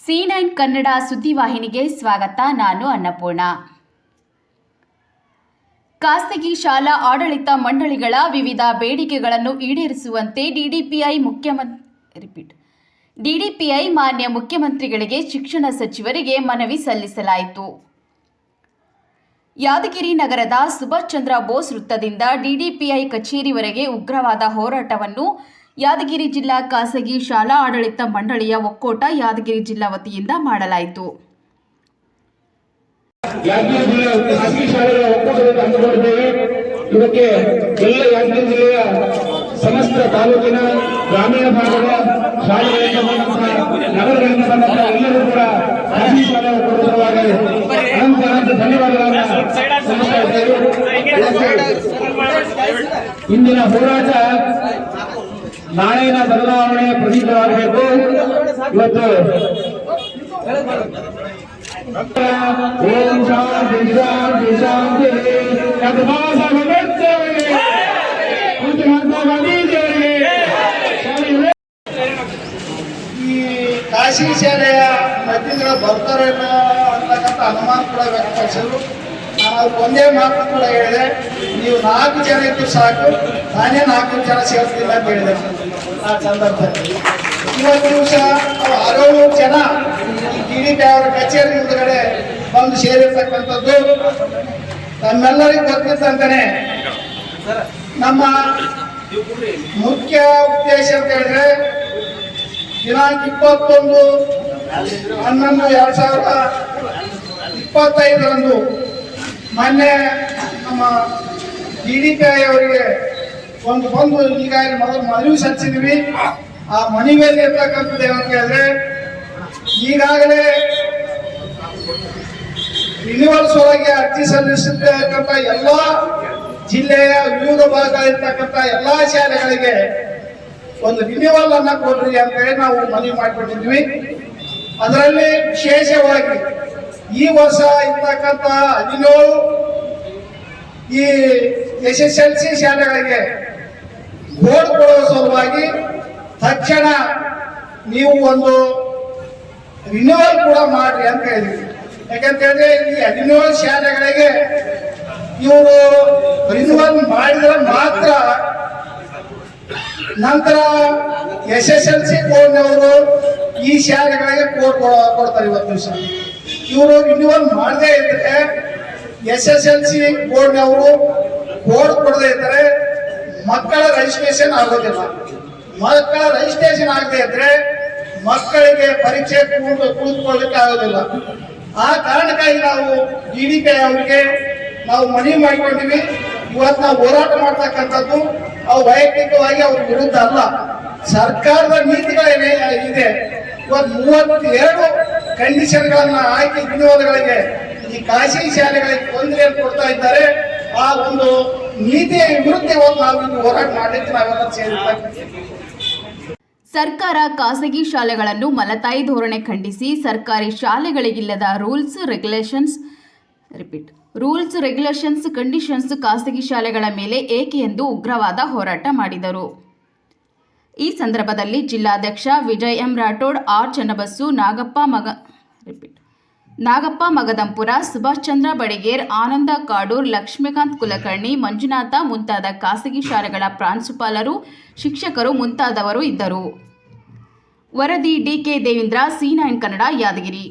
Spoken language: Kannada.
C9 ಕನ್ನಡ ಸುದ್ದಿವಾಹಿನಿಗೆ ಸ್ವಾಗತ. ನಾನು ಅನ್ನಪೂರ್ಣ. ಖಾಸಗಿ ಶಾಲಾ ಆಡಳಿತ ಮಂಡಳಿಗಳ ವಿವಿಧ ಬೇಡಿಕೆಗಳನ್ನು ಈಡೇರಿಸುವಂತೆ ಡಿಡಿಪಿಐ ಮಾನ್ಯ ಮುಖ್ಯಮಂತ್ರಿಗಳಿಗೆ ಶಿಕ್ಷಣ ಸಚಿವರಿಗೆ ಮನವಿ ಸಲ್ಲಿಸಲಾಯಿತು. ಯಾದಗಿರಿ ನಗರದ ಸುಭಾಷ್ ಚಂದ್ರ ಬೋಸ್ ವೃತ್ತದಿಂದ ಡಿಡಿಪಿಐ ಕಚೇರಿವರೆಗೆ ಉಗ್ರವಾದ ಹೋರಾಟವನ್ನು ಯಾದಗಿರಿ ಜಿಲ್ಲಾ ಖಾಸಗಿ ಶಾಲಾ ಆಡಳಿತ ಮಂಡಳಿಯ ಒಕ್ಕೂಟ ಯಾದಗಿರಿ ಜಿಲ್ಲಾ ವತಿಯಿಂದ ಮಾಡಲಾಯಿತು. ಯಾದಗಿರಿ ಜಿಲ್ಲೆಯ ಖಾಸಗಿ ಶಾಲೆಗಳ ಒಕ್ಕೂಟದಿಂದ ಹಮ್ಮಿಕೊಂಡಿದ್ದೇವೆ. ಇದಕ್ಕೆ ಎಲ್ಲ ಯಾದಗಿರಿ ಜಿಲ್ಲೆಯ ಸಮಸ್ತ ತಾಲೂಕಿನ ಗ್ರಾಮೀಣ ಭಾಗದ ಶಾಲೆಗಳಿಂದ ಬಂದಂತಹ ನಗರಗಳಿಂದ ಬಂದಂತಹ ಎಲ್ಲರೂ ಕೂಡ ಖಾಸಗಿ ಶಾಲೆ ಒಕ್ಕೂಟವಾಗಿ ಅನಂತ ಧನ್ಯವಾದಗಳನ್ನು ಸಲ್ಲಿಸ್ತಾ ಇದ್ದೇವೆ. ಇಂದಿನ ಹೋರಾಟ ನಾಳಿನ ಬದಲಾವಣೆಯ ಪ್ರತೀಕವಾಗಬೇಕು. ಇವತ್ತು ಓಂ ಶಾಂತಿ ಶಾಂತಿ ಶಾಂತಿ ಡಾಕ್ಟರ್ ಬಾಬಾ ಸಾಹೇಬ್ ಅಂಬೇಡ್ಕರ್ ಈ ಖಾಸಗಿ ಶಾಲೆಯ ಪ್ರತಿನಿಧಿಗಳು ಬರ್ತಾರೆ ಅಂತಕ್ಕಂಥ ಅನುಮಾನ ಕೂಡ ವ್ಯಕ್ತಪಡಿಸಿದ್ರು. ನಾನು ಅವ್ರಿಗೆ ಒಂದೇ ಮಾತು ಕೂಡ ಹೇಳಿದೆ, ನೀವು 4 ಜನ ಇದ್ದು ಸಾಕು, ನಾನೇ 4 ಜನ ಸೇರ್ತಿಲ್ಲ ಅಂತ ಹೇಳಿದೆ. ಆ ಸಂದರ್ಭದಲ್ಲಿ ಇವತ್ತು ದಿವಸ 6 ಜನ ಡಿಡಿಪಿ ಅವರ ಕಚೇರಿ ಮುಂದುಗಡೆ ಬಂದು ಸೇರಿರ್ತಕ್ಕಂಥದ್ದು ನಮ್ಮೆಲ್ಲರಿಗೂ ಗೊತ್ತಿದ್ದಂತಾನೆ. ನಮ್ಮ ಮುಖ್ಯ ಉದ್ದೇಶ ಅಂತ ಹೇಳಿದ್ರೆ ದಿನಾಂಕ 21/11/2025 ಮೊನ್ನೆ ನಮ್ಮ ಡಿಡಿಪಿಐ ಅವರಿಗೆ ಬಂದು ಈಗಾಗಲೇ ಮನವಿ ಸಲ್ಲಿಸಿದ್ವಿ. ಆ ಮನವಿಯಲ್ಲಿ ಇರ್ತಕ್ಕಂಥದ್ದು ಏನಂತ ಹೇಳಿದ್ರೆ, ಈಗಾಗಲೇ ರಿನ್ಯೂವಲ್ಸ್ ಒಳಗೆ ಅರ್ಜಿ ಸಲ್ಲಿಸಿರ್ತಕ್ಕಂಥ ಎಲ್ಲ ಜಿಲ್ಲೆಯ ವಿವಿಧ ಭಾಗಗಳಿರ್ತಕ್ಕಂಥ ಎಲ್ಲ ಶಾಲೆಗಳಿಗೆ ಒಂದು ರಿನ್ಯೂವಲ್ ಅನ್ನ ಕೊಡ್ರಿ ಅಂತ ಹೇಳಿ ನಾವು ಮನವಿ ಮಾಡಿಕೊಂಡಿದ್ವಿ. ಅದರಲ್ಲಿ ವಿಶೇಷವಾಗಿ ಈ ವರ್ಷ ಇರ್ತಕ್ಕಂಥ 17 ಈ SSLC ಶಾಲೆಗಳಿಗೆ ಬೋರ್ಡ್ ಕೊಡುವ ಸಲುವಾಗಿ ತಕ್ಷಣ ನೀವು ಒಂದು ರಿನ್ಯೂವಲ್ ಕೂಡ ಮಾಡ್ರಿ ಅಂತ ಹೇಳಿದ್ವಿ. ಯಾಕಂತೇಳಿದ್ರೆ ಈ 17 ಶಾಲೆಗಳಿಗೆ ಇವರು ರಿನ್ಯೂವಲ್ ಮಾಡಿದ್ರೆ ಮಾತ್ರ ನಂತರ SSLC ಬೋರ್ಡ್ನವರು ಈ ಶಾಲೆಗಳಿಗೆ ಕೋಡ್ ಕೊಡ್ತಾರೆ. ಇವತ್ತು ದಿವಸ ಇವರು ರಿನ್ಯೂವಲ್ ಮಾಡದೇ ಇದ್ರೆ SSLC ಬೋರ್ಡ್ನವರು ಕೋಡ್ ಕೊಡದೇ ಇದ್ರೆ ಮಕ್ಕಳ ರಿಜಿಸ್ಟ್ರೇಷನ್ ಆಗೋದಿಲ್ಲ. ಮಕ್ಕಳ ರಿಜಿಸ್ಟ್ರೇಷನ್ ಆಗದೆ ಇದ್ರೆ ಮಕ್ಕಳಿಗೆ ಪರೀಕ್ಷೆ ಕುಳಿತುಕೊಳ್ಳಲಿಕ್ಕೆ ಆಗೋದಿಲ್ಲ. ಆ ಕಾರಣಕ್ಕಾಗಿ ನಾವು ಡಿಡಿಪಿಐ ಅವರಿಗೆ ನಾವು ಮನವಿ ಮಾಡಿಕೊಂಡಿವಿ. ಇವತ್ತು ನಾವು ಹೋರಾಟ ಮಾಡ್ತಕ್ಕಂಥದ್ದು ಅವು ವೈಯಕ್ತಿಕವಾಗಿ ಅವ್ರ ವಿರುದ್ಧ ಅಲ್ಲ, ಸರ್ಕಾರದ ನೀತಿಗಳೇನೇ ಇದೆ. ಇವತ್ತು 32 ಕಂಡೀಷನ್ಗಳನ್ನ ಹಾಕಿ ವಿನೋದಗಳಿಗೆ ಈ ಖಾಸಗಿ ಶಾಲೆಗಳಿಗೆ ತೊಂದರೆಯನ್ನು ಕೊಡ್ತಾ ಇದ್ದಾರೆ. ಆ ಒಂದು ನೀತಿಯ ವಿರುದ್ಧ ಇವತ್ತು ನಾವು ಇಲ್ಲಿ ಹೋರಾಟ ಮಾಡಲಿಕ್ಕೆ ನಾವೆಲ್ಲ ಸೇರಿರ್ತಕ್ಕಂಥ. ಸರ್ಕಾರ ಖಾಸಗಿ ಶಾಲೆಗಳನ್ನು ಮಲತಾಯಿ ಧೋರಣೆ ಖಂಡಿಸಿ ಸರ್ಕಾರಿ ಶಾಲೆಗಳಿಗಿಲ್ಲದ ರೂಲ್ಸ್ ರೆಗ್ಯುಲೇಷನ್ಸ್ ಕಂಡೀಷನ್ಸ್ ಖಾಸಗಿ ಶಾಲೆಗಳ ಮೇಲೆ ಏಕೆ ಎಂದು ಉಗ್ರವಾದ ಹೋರಾಟ ಮಾಡಿದರು. ಈ ಸಂದರ್ಭದಲ್ಲಿ ಜಿಲ್ಲಾಧ್ಯಕ್ಷ ವಿಜಯ್ ಎಂ ರಾಠೋಡ್, ಆರ್ ಚನ್ನಬಸ್ಸು, ನಾಗಪ್ಪ ಮಗದಂಪುರ, ಸುಭಾಷ್ ಚಂದ್ರ ಬಡಿಗೇರ್, ಆನಂದ ಕಾಡೂರ್, ಲಕ್ಷ್ಮೀಕಾಂತ್ ಕುಲಕರ್ಣಿ, ಮಂಜುನಾಥ ಮುಂತಾದ ಖಾಸಗಿ ಶಾಲೆಗಳ ಪ್ರಾಂಶುಪಾಲರು, ಶಿಕ್ಷಕರು ಮುಂತಾದವರು ಇದ್ದರು. ವರದಿ ಡಿಕೆ ದೇವೇಂದ್ರ, C9 ಕನ್ನಡ, ಯಾದಗಿರಿ.